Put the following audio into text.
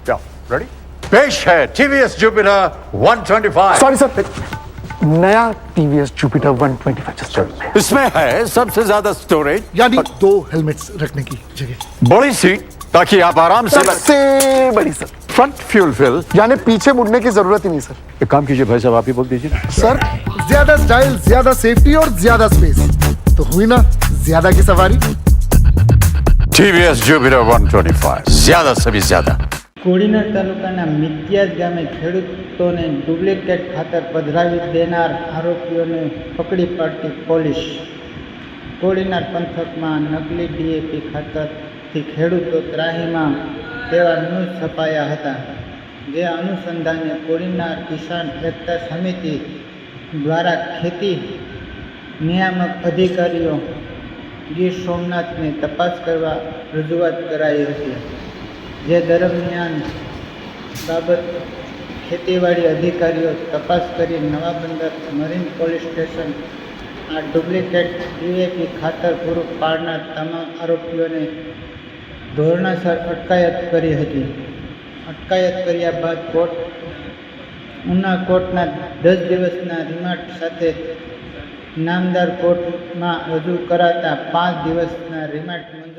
जाओ रेडी पेश है टीवीएस जुपिटर 125 सॉरी सर, नया टीवीएस जुपिटर 125 इसमें है सबसे ज्यादा स्टोरेज यानी 2 हेलमेट्स रखने की जगह। बड़ी सीट ताकि आप आराम से सबसे बड़ी सर, फ्रंट फ्यूल फिल। यानी पीछे मुड़ने की जरूरत ही नहीं सर। एक काम कीजिए भाई साहब, आप ही बोल दीजिए ना। सर, ज्यादा स्टाइल, ज्यादा सेफ्टी और ज्यादा स्पेस, तो हुई ना ज्यादा की सवारी। टीवीएस जुपिटर 125 ज्यादा से भी ज्यादा। કોડીનાર તાલુકાના મિત્યાજ ગામે ખેડૂતોને ડુપ્લિકેટ ખાતર પધરાવી દેનાર આરોપીઓને પકડી પાડતી પોલીસ. કોડીનાર પંથકમાં નકલી ડીએપી ખાતરથી ખેડૂતો ત્રાહીમામ તેવા ન્યૂઝ છપાયા હતા. જે અનુસંધાને કોડીનાર કિસાન એકતા સમિતિ દ્વારા ખેતી નિયામક અધિકારીઓ ગીર સોમનાથને તપાસ કરવા રજૂઆત કરાઈ હતી. જે દરમિયાન બાબત ખેતીવાડી અધિકારીઓ તપાસ કરી નવા બંદર મરીન પોલીસ સ્ટેશન આ ડુપ્લિકેટ ડીએપી ખાતર પૂરું પાડનાર તમામ આરોપીઓને ધોરણસર અટકાયત કરી હતી. અટકાયત કર્યા બાદ ઉના કોર્ટના 10 દિવસના રિમાન્ડ સાથે નામદાર કોર્ટમાં રજૂ કરાતા 5 દિવસના રિમાન્ડ મંજૂર